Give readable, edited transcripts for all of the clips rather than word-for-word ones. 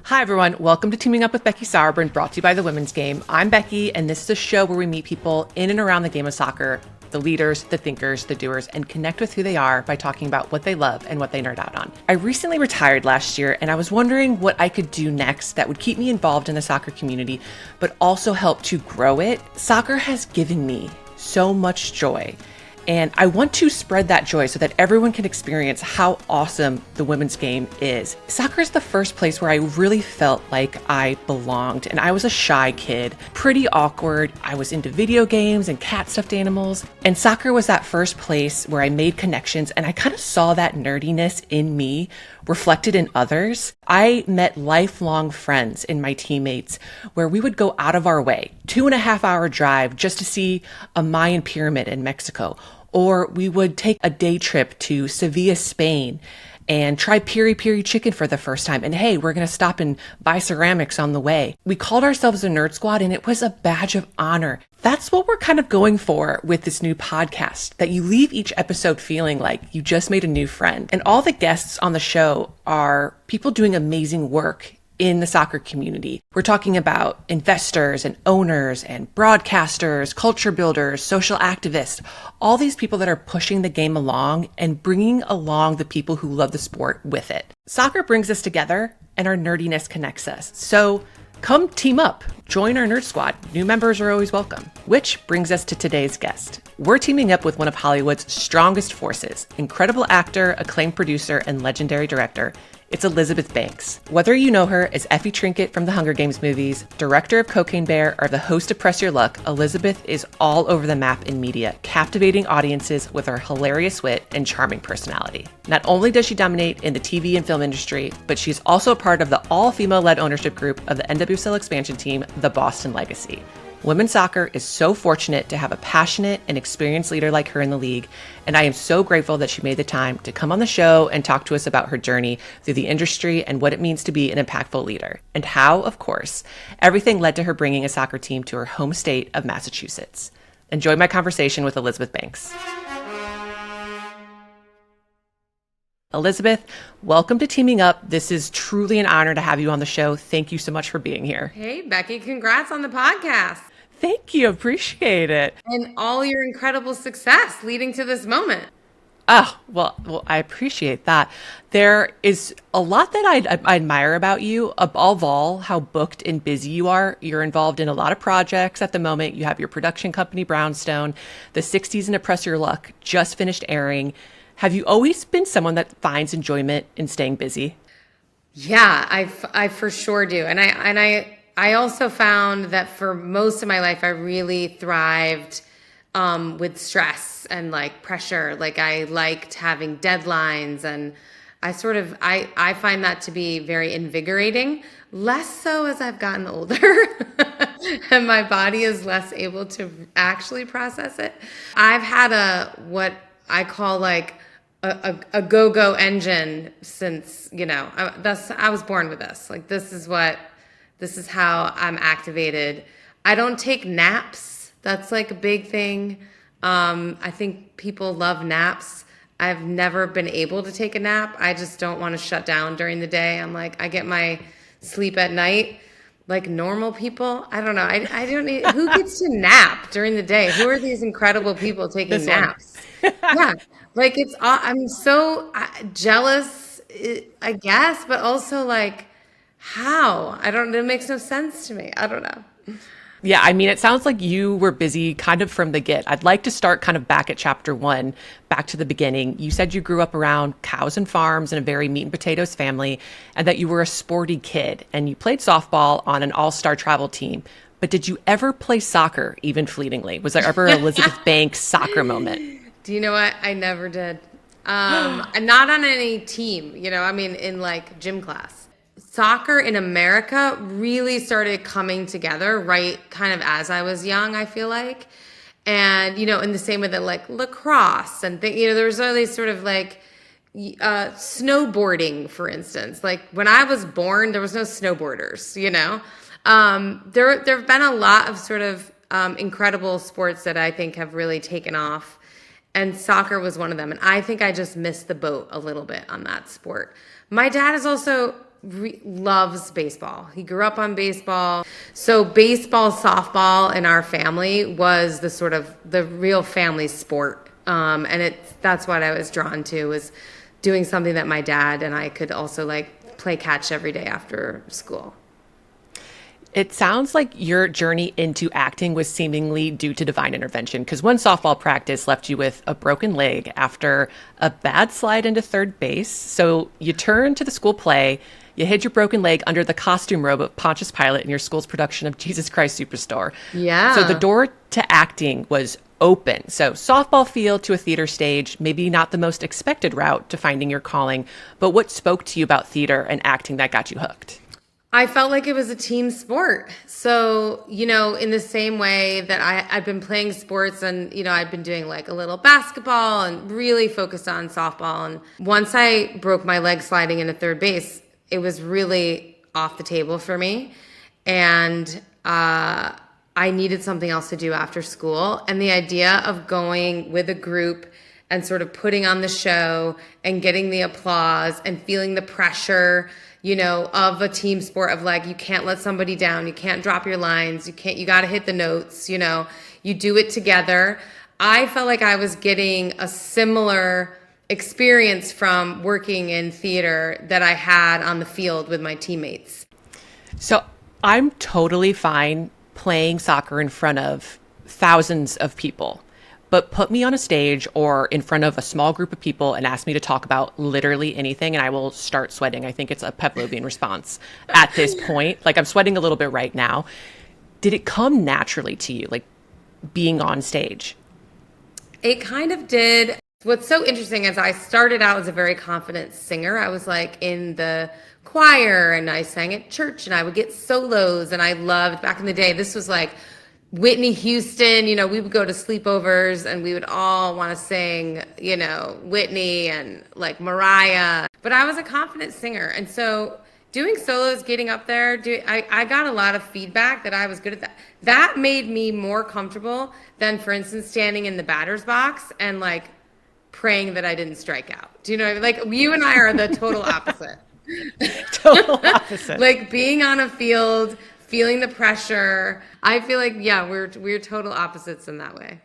Hi, everyone. Welcome to Teaming Up with Becky Sauerbrunn, brought to you by the Women's Game. I'm Becky, and this is a show where we meet people in and around the game of soccer, the leaders, the thinkers, the doers, and connect with who they are by talking about what they love and what they nerd out on. I recently retired last year, and I was wondering what I could do next that would keep me involved in the soccer community, but also help to grow it. Soccer has given me so much joy. And I want to spread that joy so that everyone can experience how awesome the women's game is. Soccer is the first place where I really felt like I belonged. And I was a shy kid, pretty awkward. I was into video games and cat stuffed animals. And soccer was that first place where I made connections, and I kind of saw that nerdiness in me reflected in others. I met lifelong friends in my teammates where we would go out of our way, 2.5-hour drive just to see a Mayan pyramid in Mexico. Or we would take a day trip to Sevilla, Spain, and try piri piri chicken for the first time. And hey, we're going to stop and buy ceramics on the way. We called ourselves a nerd squad, and it was a badge of honor. That's what we're kind of going for with this new podcast, that you leave each episode feeling like you just made a new friend. And all the guests on the show are people doing amazing work in the soccer community. We're talking about investors and owners and broadcasters, culture builders, social activists, all these people that are pushing the game along and bringing along the people who love the sport with it. Soccer brings us together, and our nerdiness connects us. So come team up, join our nerd squad. New members are always welcome. Which brings us to today's guest. We're teaming up with one of Hollywood's strongest forces, incredible actor, acclaimed producer, and legendary director. It's Elizabeth Banks. Whether you know her as Effie Trinket from the Hunger Games movies, director of Cocaine Bear, or the host of Press Your Luck, Elizabeth is all over the map in media, captivating audiences with her hilarious wit and charming personality. Not only does she dominate in the TV and film industry, but she's also a part of the all-female-led ownership group of the NWSL expansion team, the Boston Legacy. Women's soccer is so fortunate to have a passionate and experienced leader like her in the league, and I am so grateful that she made the time to come on the show and talk to us about her journey through the industry and what it means to be an impactful leader, and how, of course, everything led to her bringing a soccer team to her home state of Massachusetts. Enjoy my conversation with Elizabeth Banks. Elizabeth, welcome to Teaming Up. This is truly an honor to have you on the show. Thank you so much for being here. Hey, Becky, congrats on the podcast. Thank you. Appreciate it. And all your incredible success leading to this moment. Oh, well, I appreciate that. There is a lot that I admire about you. Above all, how booked and busy you are. You're involved in a lot of projects at the moment. You have your production company, Brownstone. The 6th season of Press Your Luck just finished airing. Have you always been someone that finds enjoyment in staying busy? Yeah, I for sure do. And I also found that for most of my life, I really thrived with stress and like pressure. Like I liked having deadlines, and I find that to be very invigorating, less so as I've gotten older and my body is less able to actually process it. I've had what I call like a go-go engine since, I was born with this. Like this is how I'm activated. I don't take naps. That's like a big thing. I think people love naps. I've never been able to take a nap. I just don't want to shut down during the day. I'm like, I get my sleep at night like normal people. I don't know. I don't need, who gets to nap during the day? Who are these incredible people taking naps? Yeah. Like I'm so jealous, I guess, but also like, how? It makes no sense to me. I don't know. Yeah, I mean, it sounds like you were busy kind of from the get. I'd like to start kind of back at chapter 1, back to the beginning. You said you grew up around cows and farms in a very meat and potatoes family, and that you were a sporty kid, and you played softball on an all-star travel team. But did you ever play soccer, even fleetingly? Was there ever an Elizabeth Banks soccer moment? Do you know what? I never did. Not on any team, in like gym class. Soccer in America really started coming together right kind of as I was young, I feel like. And, in the same way that like lacrosse and there's all these sort of like snowboarding, for instance. Like when I was born, there was no snowboarders, There have been a lot of sort of incredible sports that I think have really taken off. And soccer was one of them. And I think I just missed the boat a little bit on that sport. My dad is also loves baseball. He grew up on baseball. So baseball, softball in our family was the real family sport. And that's what I was drawn to, was doing something that my dad and I could also like play catch every day after school. It sounds like your journey into acting was seemingly due to divine intervention, because one softball practice left you with a broken leg after a bad slide into third base. So you turned to the school play, you hid your broken leg under the costume robe of Pontius Pilate in your school's production of Jesus Christ Superstar. Yeah. So the door to acting was open. So softball field to a theater stage, maybe not the most expected route to finding your calling, but what spoke to you about theater and acting that got you hooked? I felt like it was a team sport. So, in the same way that I've been playing sports and, I've been doing like a little basketball and really focused on softball. And once I broke my leg sliding into third base, it was really off the table for me. And I needed something else to do after school. And the idea of going with a group and sort of putting on the show and getting the applause and feeling the pressure, of a team sport, of like, you can't let somebody down. You can't drop your lines. You got to hit the notes, you do it together. I felt like I was getting a similar experience from working in theater that I had on the field with my teammates. So I'm totally fine playing soccer in front of thousands of people, but put me on a stage or in front of a small group of people and ask me to talk about literally anything, and I will start sweating. I think it's a Pavlovian response at this point. Like, I'm sweating a little bit right now. Did it come naturally to you, like being on stage? It kind of did. What's so interesting is I started out as a very confident singer. I was like in the choir and I sang at church and I would get solos, and I loved, back in the day, this was like Whitney Houston, we would go to sleepovers and we would all want to sing, Whitney and like Mariah. But I was a confident singer. And so doing solos, getting up there, I got a lot of feedback that I was good at that. That made me more comfortable than, for instance, standing in the batter's box and like praying that I didn't strike out. Do you know what I mean? Like, you and I are the total opposite. Total opposite. Like being on a field, feeling the pressure. I feel like, yeah, we're total opposites in that way.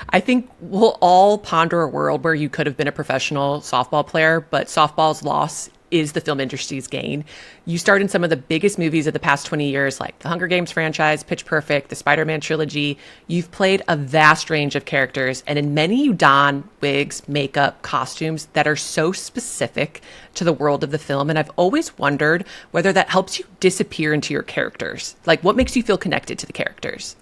I think we'll all ponder a world where you could have been a professional softball player, but softball's loss is the film industry's gain. You starred in some of the biggest movies of the past 20 years, like the Hunger Games franchise, Pitch Perfect, the Spider-Man trilogy. You've played a vast range of characters, and in many you don wigs, makeup, costumes that are so specific to the world of the film. And I've always wondered whether that helps you disappear into your characters. Like, what makes you feel connected to the characters?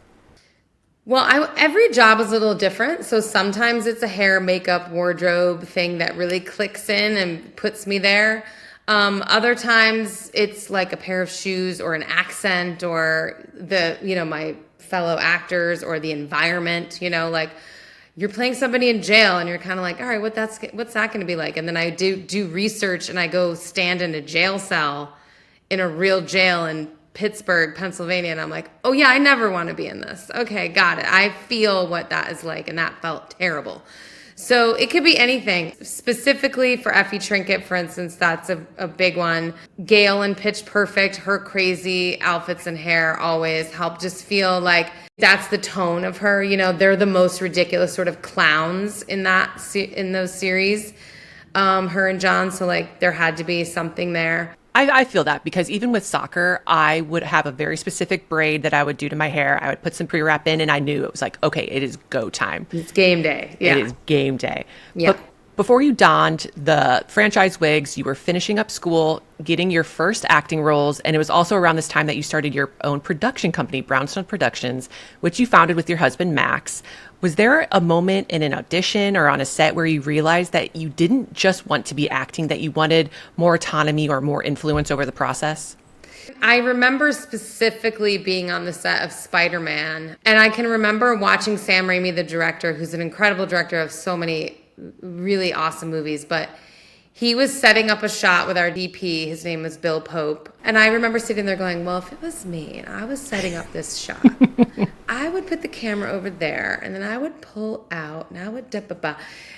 Well, every job is a little different. So sometimes it's a hair, makeup, wardrobe thing that really clicks in and puts me there. Other times it's like a pair of shoes or an accent or my fellow actors or the environment, like you're playing somebody in jail and you're kind of like, all right, what's that going to be like? And then I do research and I go stand in a jail cell in a real jail in Pittsburgh, Pennsylvania. And I'm like, oh yeah, I never want to be in this. Okay, got it. I feel what that is like. And that felt terrible. So it could be anything. Specifically for Effie Trinket, for instance, that's a big one. Gail in Pitch Perfect, her crazy outfits and hair always help just feel like that's the tone of her. They're the most ridiculous sort of clowns in those series, her and John. So like there had to be something there. I feel that, because even with soccer, I would have a very specific braid that I would do to my hair. I would put some pre-wrap in, and I knew it was like, okay, it is go time. It's game day. Yeah. It is game day. Yeah. But before you donned the franchise wigs, you were finishing up school, getting your first acting roles, and it was also around this time that you started your own production company, Brownstone Productions, which you founded with your husband, Max. Was there a moment in an audition or on a set where you realized that you didn't just want to be acting, that you wanted more autonomy or more influence over the process? I remember specifically being on the set of Spider-Man, and I can remember watching Sam Raimi, the director, who's an incredible director of so many really awesome movies, but he was setting up a shot with our DP. His name was Bill Pope. And I remember sitting there going, well, if it was me and I was setting up this shot, I would put the camera over there and then I would pull out and I would da-ba-ba.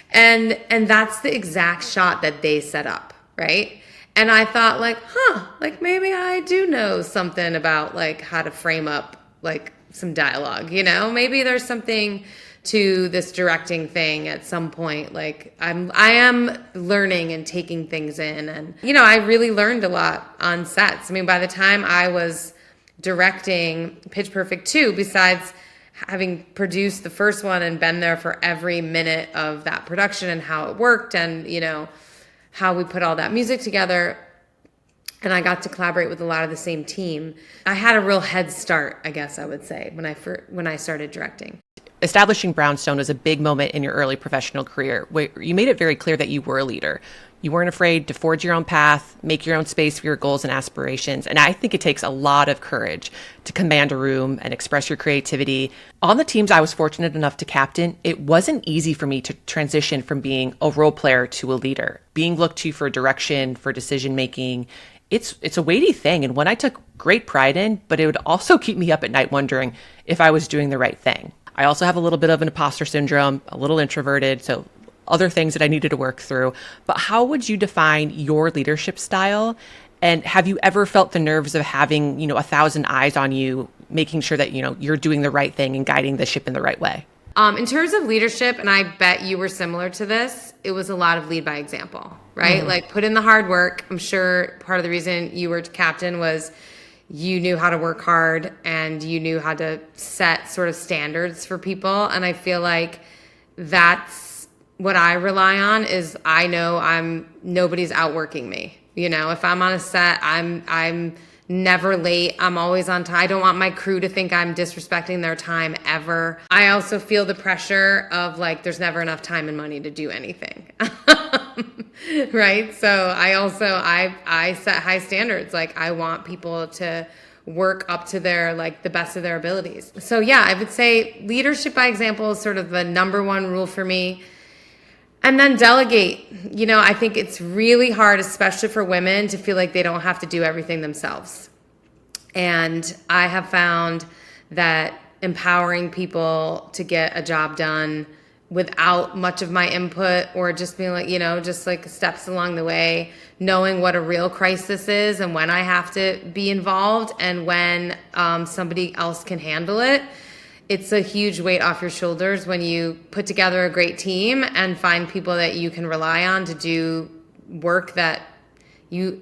And that's the exact shot that they set up, right? And I thought like, like maybe I do know something about like how to frame up like some dialogue, maybe there's something to this directing thing at some point. Like I am learning and taking things in, and I really learned a lot on sets. I mean, by the time I was directing Pitch Perfect 2, besides having produced the first one and been there for every minute of that production and how it worked and how we put all that music together, and I got to collaborate with a lot of the same team, I had a real head start, I guess I would say, when I started directing. Establishing Brownstone was a big moment in your early professional career, where you made it very clear that you were a leader. You weren't afraid to forge your own path, make your own space for your goals and aspirations. And I think it takes a lot of courage to command a room and express your creativity. On the teams I was fortunate enough to captain, it wasn't easy for me to transition from being a role player to a leader. Being looked to for direction, for decision making, it's a weighty thing, and one I took great pride in, but it would also keep me up at night wondering if I was doing the right thing. I also have a little bit of an imposter syndrome, a little introverted, so other things that I needed to work through. But how would you define your leadership style? And have you ever felt the nerves of having, 1,000 eyes on you, making sure that, you're doing the right thing and guiding the ship in the right way? In terms of leadership, and I bet you were similar to this, it was a lot of lead by example, right? Mm-hmm. Like put in the hard work. I'm sure part of the reason you were captain was you knew how to work hard and you knew how to set sort of standards for people. And I feel like that's what I rely on is I know nobody's outworking me. If I'm on a set, I'm never late. I'm always on time. I don't want my crew to think I'm disrespecting their time ever. I also feel the pressure of like, there's never enough time and money to do anything. Right? So I set high standards. Like I want people to work up to their, like the best of their abilities. So yeah, I would say leadership by example is sort of the number one rule for me. And then delegate. I think it's really hard, especially for women, to feel like they don't have to do everything themselves. And I have found that empowering people to get a job done without much of my input or just being like, just like steps along the way, knowing what a real crisis is and when I have to be involved and when somebody else can handle it. It's a huge weight off your shoulders when you put together a great team and find people that you can rely on to do work that you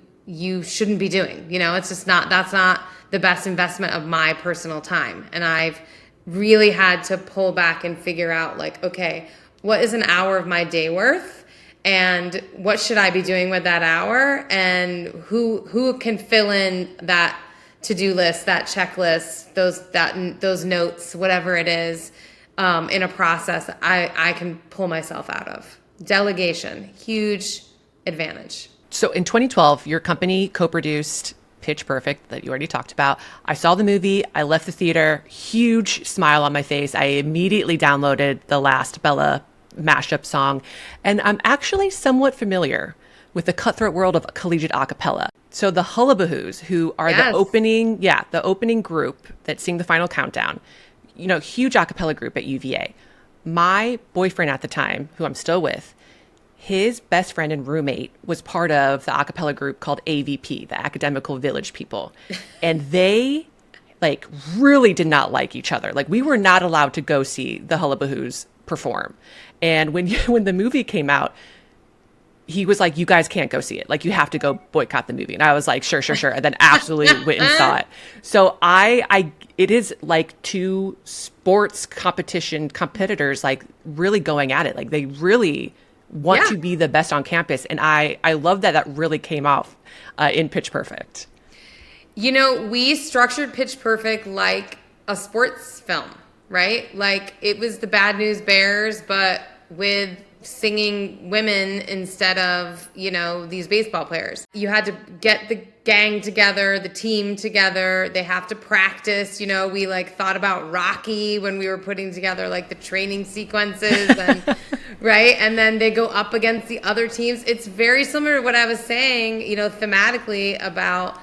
shouldn't be doing. It's just that's not the best investment of my personal time. And I've really had to pull back and figure out like, okay, what is an hour of my day worth? And what should I be doing with that hour? And who can fill in that to-do list, that checklist, those notes, whatever it is, in a process I can pull myself out of. Delegation, huge advantage. So in 2012, your company co-produced Pitch Perfect that you already talked about. I saw the movie. I left the theater, huge smile on my face. I immediately downloaded the last Bella mashup song, and I'm actually somewhat familiar with the cutthroat world of collegiate a cappella. So the Hullabahoos, who are the opening group that sing the final countdown, huge a cappella group at UVA. My boyfriend at the time, who I'm still with, his best friend and roommate was part of the a cappella group called AVP, the Academical Village People. And they really did not like each other. Like we were not allowed to go see the Hullabahoos perform. And when the movie came out, he was like, you guys can't go see it. Like, you have to go boycott the movie. And I was like, sure. And then absolutely went and saw it. So it is like two sports competitors, like really going at it. Like they really want to be the best on campus. And I love that really came off in Pitch Perfect. We structured Pitch Perfect like a sports film, right? Like it was the Bad News Bears, but with singing women instead of, these baseball players. You had to get the gang together, the team together. They have to practice. We thought about Rocky when we were putting together the training sequences and right. And then they go up against the other teams. It's very similar to what I was saying, thematically about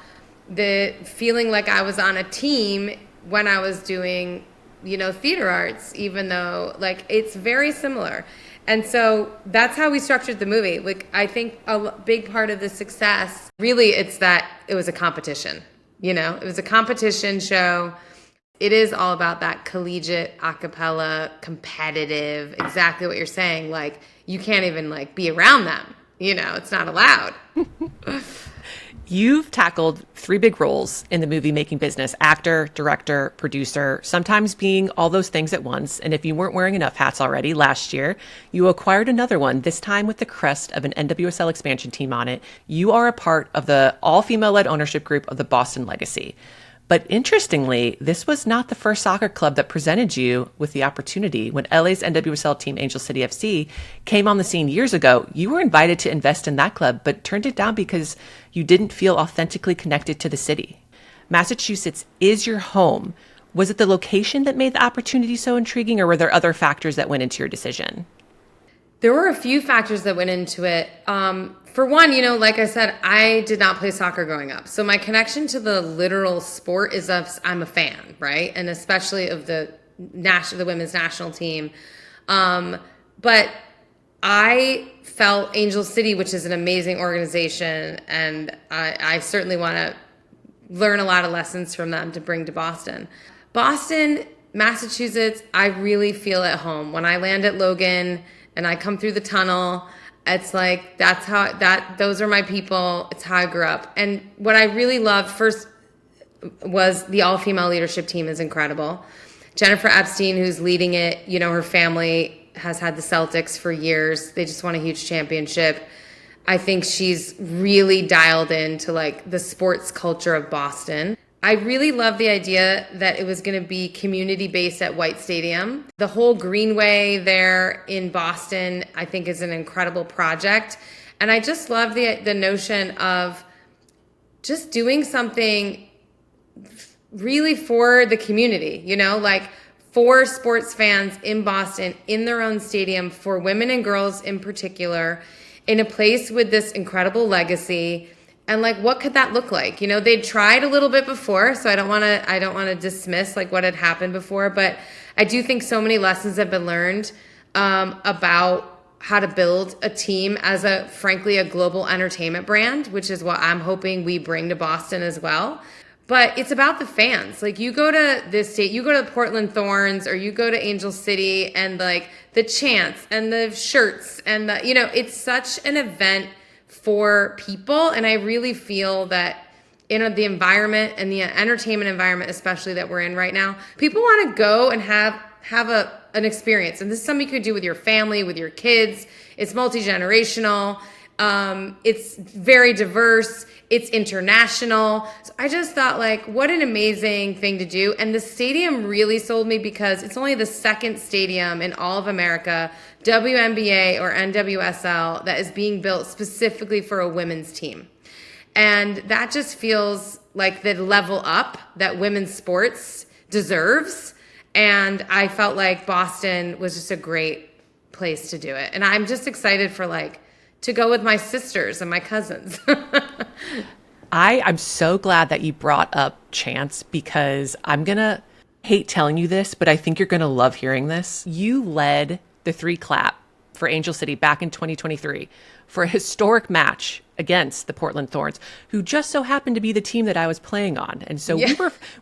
the feeling like I was on a team when I was doing, theater arts, even though it's very similar. And so that's how we structured the movie. Like, I think a big part of the success, really, it's that it was a competition. It was a competition show. It is all about that collegiate, a cappella, competitive, exactly what you're saying. Like, you can't even like be around them. It's not allowed. You've tackled 3 big roles in the movie-making business: actor, director, producer, sometimes being all those things at once. And if you weren't wearing enough hats already, last year, you acquired another one, this time with the crest of an NWSL expansion team on it. You are a part of the all-female-led ownership group of the Boston Legacy. But interestingly, this was not the first soccer club that presented you with the opportunity. When LA's NWSL team, Angel City FC, came on the scene years ago, you were invited to invest in that club, but turned it down because you didn't feel authentically connected to the city. Massachusetts is your home. Was it the location that made the opportunity so intriguing, or were there other factors that went into your decision? There were a few factors that went into it. For one, like I said, I did not play soccer growing up. So my connection to the literal sport is I'm a fan, right? And especially of the women's national team. But I felt Angel City, which is an amazing organization, and I certainly want to learn a lot of lessons from them to bring to Boston. Boston, Massachusetts, I really feel at home. When I land at Logan and I come through the tunnel, it's like, those are my people. It's how I grew up. And what I really loved first was the all-female leadership team is incredible. Jennifer Epstein, who's leading it, her family has had the Celtics for years. They just won a huge championship. I think she's really dialed into like the sports culture of Boston. I really love the idea that it was going to be community-based at White Stadium. The whole greenway there in Boston, I think, is an incredible project. And I just love the notion of just doing something really for the community, like for sports fans in Boston, in their own stadium, for women and girls in particular, in a place with this incredible legacy. And like, what could that look like? They'd tried a little bit before, so I don't want to dismiss like what had happened before, but I do think so many lessons have been learned about how to build a team as frankly, a global entertainment brand, which is what I'm hoping we bring to Boston as well. But it's about the fans. Like, you go to this state, you go to the Portland Thorns, or you go to Angel City, and like the chants and the shirts and it's such an event for people. And I really feel that in the environment and the entertainment environment, especially that we're in right now, people want to go and have an experience. And this is something you could do with your family, with your kids. It's multi-generational. It's very diverse. It's international. So I just thought, like, what an amazing thing to do. And the stadium really sold me because it's only the second stadium in all of America, WNBA or NWSL, that is being built specifically for a women's team. And that just feels like the level up that women's sports deserves. And I felt like Boston was just a great place to do it. And I'm just excited for to go with my sisters and my cousins. I'm so glad that you brought up chants, because I'm going to hate telling you this, but I think you're going to love hearing this. You led the 3 clap for Angel City back in 2023 for a historic match against the Portland Thorns, who just so happened to be the team that I was playing on. And so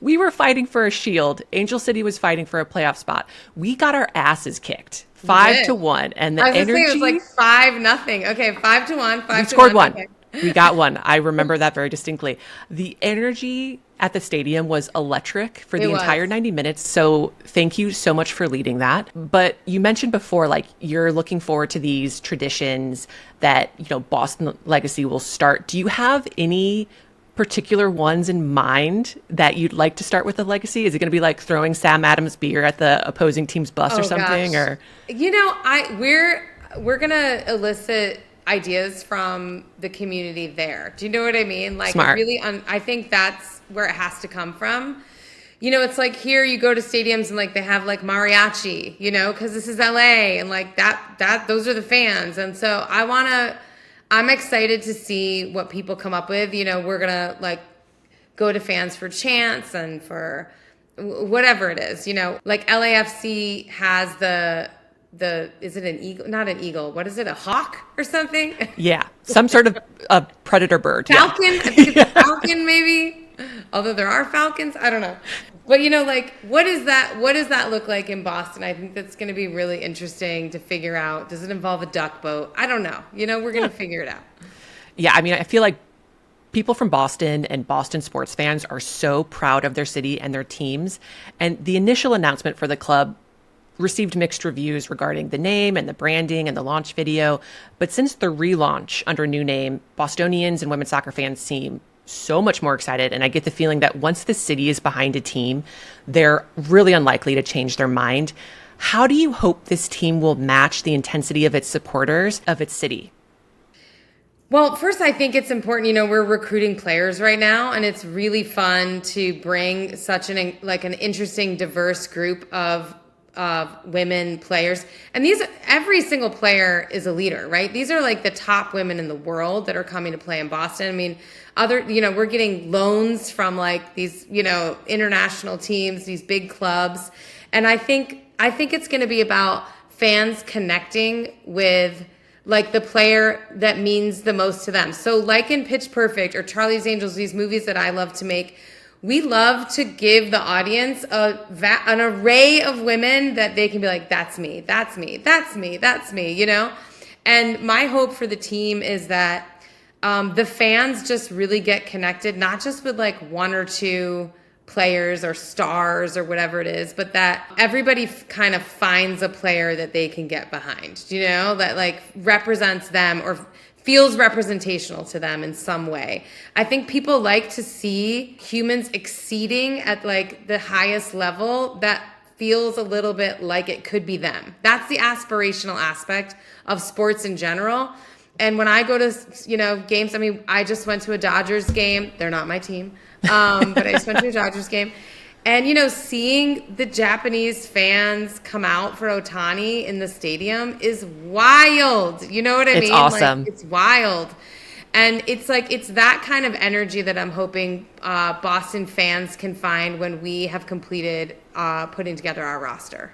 we were fighting for a shield. Angel City was fighting for a playoff spot. We got our asses kicked 5-1. And the energy, it was like 5-0. Okay, 5-1. We scored 1. Okay. We got 1. I remember that very distinctly. The energy at the stadium was electric for the entire 90 minutes. So thank you so much for leading that. But you mentioned before, you're looking forward to these traditions that, Boston Legacy will start. Do you have any particular ones in mind that you'd like to start with the Legacy? Is it going to be like throwing Sam Adams beer at the opposing team's bus or something? Gosh. Or we're going to elicit ideas from the community there. Do you know what I mean? Smart. Really, I think that's where it has to come from. It's like here you go to stadiums and they have mariachi, because this is LA, and that those are the fans. And so I'm excited to see what people come up with. We're gonna go to fans for chants and for whatever it is. LAFC has the is it an eagle? Not an eagle. What is it? A hawk or something? Yeah, some sort of a predator bird. Falcon? Yeah. I think it's a falcon, maybe. Although there are falcons, I don't know. But like, what does that look like in Boston? I think that's going to be really interesting to figure out. Does it involve a duck boat? I don't know. We're going to figure it out. Yeah, I mean, I feel like people from Boston and Boston sports fans are so proud of their city and their teams. And the initial announcement for the club received mixed reviews regarding the name and the branding and the launch video. But since the relaunch under a new name, Bostonians and women's soccer fans seem so much more excited. And I get the feeling that once the city is behind a team, they're really unlikely to change their mind. How do you hope this team will match the intensity of its supporters of its city? Well, first, I think it's important, we're recruiting players right now, and it's really fun to bring such an interesting, diverse group of women players. And every single player is a leader, right? These are like the top women in the world that are coming to play in Boston. I mean, we're getting loans from like these, international teams, these big clubs. And I think it's going to be about fans connecting with like the player that means the most to them. So like in Pitch Perfect or Charlie's Angels, these movies that I love to make, we love to give the audience an array of women that they can be like, that's me, that's me, that's me, that's me, And my hope for the team is that the fans just really get connected, not just with like one or two players or stars or whatever it is, but that everybody kind of finds a player that they can get behind, that like represents them or feels representational to them in some way. I think people like to see humans exceeding at like the highest level that feels a little bit like it could be them. That's the aspirational aspect of sports in general. And when I go to, games, I mean, I just went to a Dodgers game. They're not my team. But I just went to a Dodgers game. And, seeing the Japanese fans come out for Ohtani in the stadium is wild. You know what I mean? It's awesome. Like, it's wild. And it's that kind of energy that I'm hoping Boston fans can find when we have completed putting together our roster.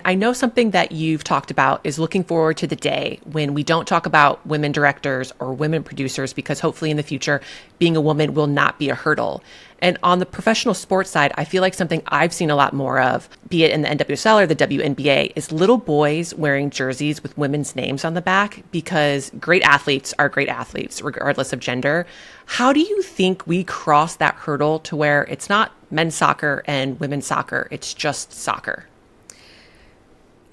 I know something that you've talked about is looking forward to the day when we don't talk about women directors or women producers, because hopefully in the future, being a woman will not be a hurdle. And on the professional sports side, I feel like something I've seen a lot more of, be it in the NWSL or the WNBA, is little boys wearing jerseys with women's names on the back, because great athletes are great athletes, regardless of gender. How do you think we cross that hurdle to where it's not men's soccer and women's soccer, it's just soccer?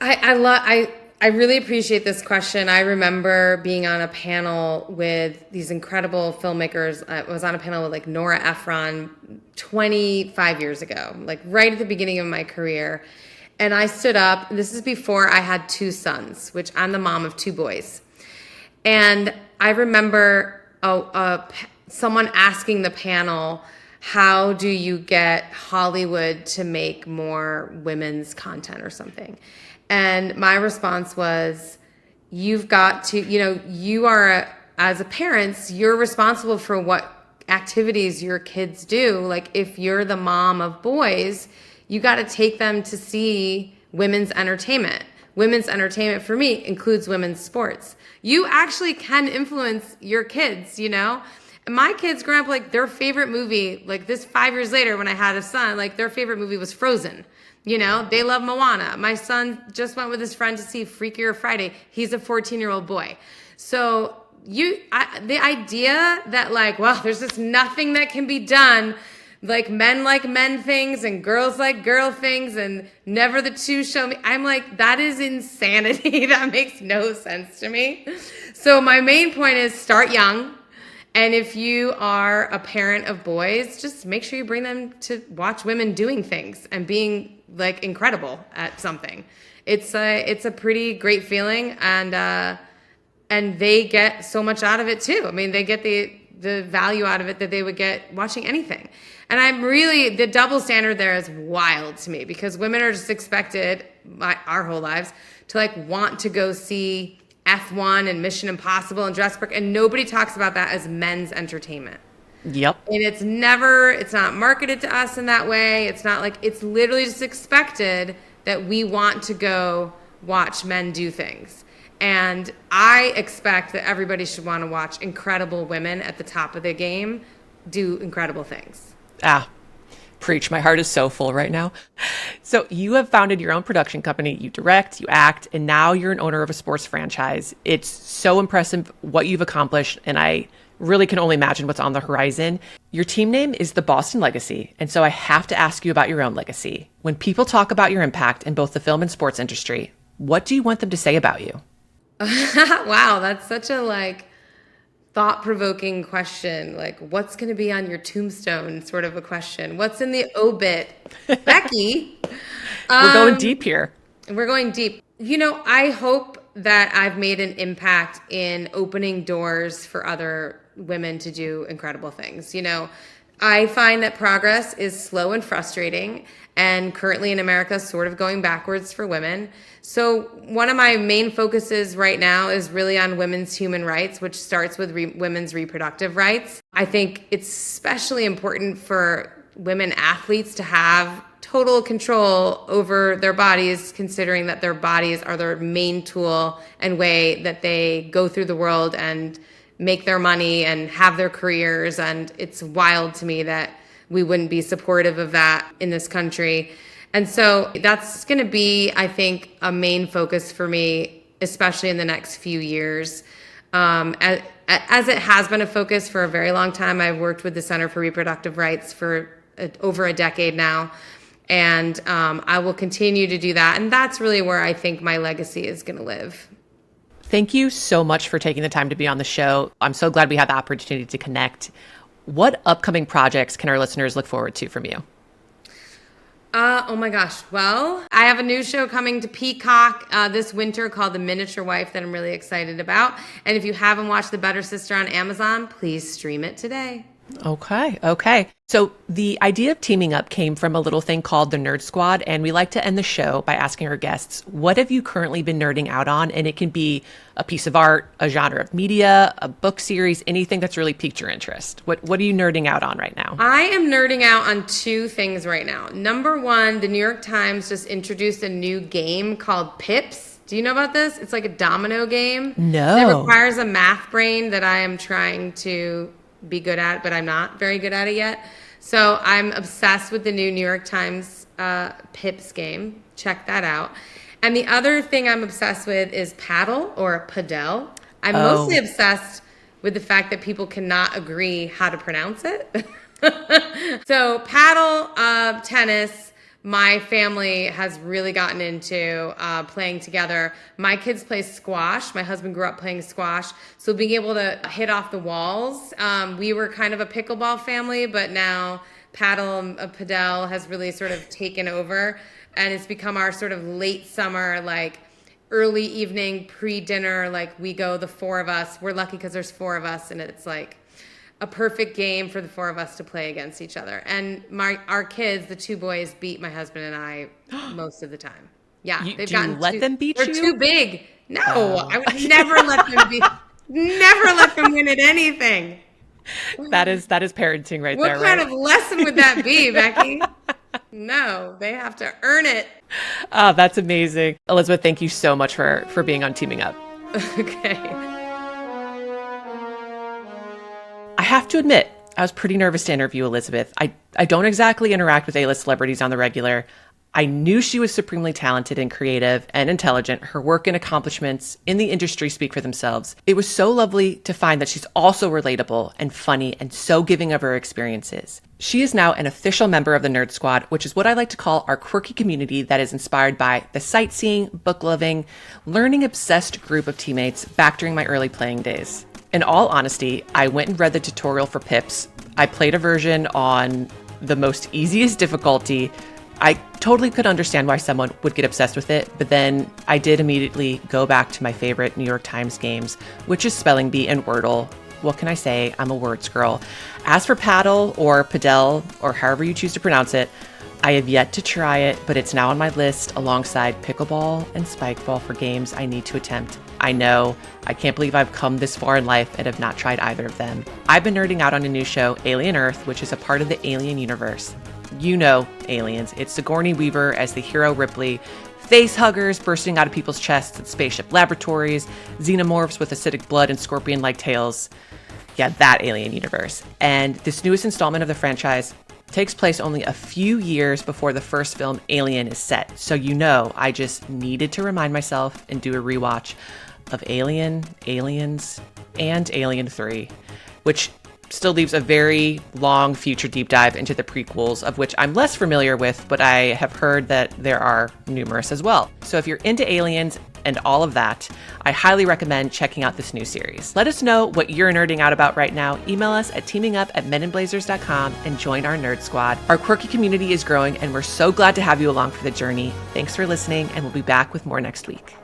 I really appreciate this question. I remember being on a panel with these incredible filmmakers. I was on a panel with like Nora Ephron 25 years ago, like right at the beginning of my career. And I stood up, this is before I had two sons, which I'm the mom of two boys. And I remember someone asking the panel, how do you get Hollywood to make more women's content or something? And my response was, you've got to, you are, as a parents, you're responsible for what activities your kids do. Like if you're the mom of boys, you got to take them to see women's entertainment. Women's entertainment for me includes women's sports. You actually can influence your kids, And my kids growing up, like their favorite movie, like this 5 years later when I had a son, like their favorite movie was Frozen. They love Moana. My son just went with his friend to see Freakier Friday. He's a 14-year-old boy. So the idea that like, well, there's just nothing that can be done, like men things and girls like girl things and never the two shall meet. I'm like, that is insanity. That makes no sense to me. So my main point is start young. And if you are a parent of boys, just make sure you bring them to watch women doing things and being like incredible at something. It's a pretty great feeling, and they get so much out of it too. I mean, they get the value out of it that they would get watching anything. And the double standard there is wild to me, because women are just expected our whole lives to like want to go see F1 and Mission Impossible and Jurassic Park, and nobody talks about that as men's entertainment. Yep. And it's not marketed to us in that way. It's not like, it's literally just expected that we want to go watch men do things. And I expect that everybody should want to watch incredible women at the top of their game do incredible things. Preach. My heart is so full right now. So you have founded your own production company. You direct, you act, and now you're an owner of a sports franchise. It's so impressive what you've accomplished, and I really can only imagine what's on the horizon. Your team name is the Boston Legacy, and so I have to ask you about your own legacy. When people talk about your impact in both the film and sports industry, what do you want them to say about you? Wow, that's such a thought-provoking question. What's going to be on your tombstone sort of a question. What's in the obit? Becky. We're going deep here. We're going deep. I hope that I've made an impact in opening doors for other women to do incredible things. I find that progress is slow and frustrating, and currently in America, sort of going backwards for women. So one of my main focuses right now is really on women's human rights, which starts with women's reproductive rights. I think it's especially important for women athletes to have total control over their bodies, considering that their bodies are their main tool and way that they go through the world and make their money and have their careers. And it's wild to me that we wouldn't be supportive of that in this country. And so that's going to be, I think, a main focus for me, especially in the next few years. As it has been a focus for a very long time. I've worked with the Center for Reproductive Rights for over a decade now. And I will continue to do that. And that's really where I think my legacy is going to live. Thank you so much for taking the time to be on the show. I'm so glad we had the opportunity to connect. What upcoming projects can our listeners look forward to from you? Oh my gosh. Well, I have a new show coming to Peacock this winter called The Miniature Wife that I'm really excited about. And if you haven't watched The Better Sister on Amazon, please stream it today. Okay. So the idea of teaming up came from a little thing called the Nerd Squad, and we like to end the show by asking our guests, what have you currently been nerding out on? And it can be a piece of art, a genre of media, a book series, anything that's really piqued your interest. What are you nerding out on right now? I am nerding out on two things right now. Number one, the New York Times just introduced a new game called Pips. Do you know about this? It's like a domino game. No. It requires a math brain that I am trying to be good at, but I'm not very good at it yet. So I'm obsessed with the new New York Times Pips game. Check that out. And the other thing I'm obsessed with is Padel or Padel. I'm mostly obsessed with the fact that people cannot agree how to pronounce it. So Padel, tennis, my family has really gotten into playing together. My kids play squash. My husband grew up playing squash. So being able to hit off the walls, we were kind of a pickleball family, but now Padel has really sort of taken over. And it's become our sort of late summer, early evening pre-dinner, we go, the four of us. We're lucky because there's four of us, and it's a perfect game for the four of us to play against each other. And our kids, the two boys, beat my husband and I most of the time. Yeah, they've gotten. You let them beat you? They're too big. No, I would never let them never let them win at anything. That is parenting right there. What kind of lesson would that be, Becky? No, they have to earn it. Oh, that's amazing. Elizabeth, thank you so much for being on Teaming Up. Okay. I have to admit, I was pretty nervous to interview Elizabeth. I don't exactly interact with A-list celebrities on the regular. I knew she was supremely talented and creative and intelligent. Her work and accomplishments in the industry speak for themselves. It was so lovely to find that she's also relatable and funny and so giving of her experiences. She is now an official member of the Nerd Squad, which is what I like to call our quirky community that is inspired by the sightseeing, book-loving, learning-obsessed group of teammates back during my early playing days. In all honesty, I went and read the tutorial for Pips. I played a version on the most easiest difficulty. I totally could understand why someone would get obsessed with it, but then I did immediately go back to my favorite New York Times games, which is Spelling Bee and Wordle. What can I say? I'm a words girl. As for Padel or Padel, or however you choose to pronounce it, I have yet to try it, but it's now on my list alongside pickleball and spikeball for games I need to attempt. I know, I can't believe I've come this far in life and have not tried either of them. I've been nerding out on a new show, Alien Earth, which is a part of the Alien universe. You know Aliens. It's Sigourney Weaver as the hero Ripley, face huggers bursting out of people's chests at spaceship laboratories, xenomorphs with acidic blood and scorpion-like tails. Yeah, that alien universe. And this newest installment of the franchise takes place only a few years before the first film, Alien, is set. So I just needed to remind myself and do a rewatch of Alien, Aliens, and Alien 3, which still leaves a very long future deep dive into the prequels, of which I'm less familiar with, but I have heard that there are numerous as well. So if you're into Aliens and all of that, I highly recommend checking out this new series. Let us know what you're nerding out about right now. Email us at teamingup@meninblazers.com and join our nerd squad. Our quirky community is growing, and we're so glad to have you along for the journey. Thanks for listening, and we'll be back with more next week.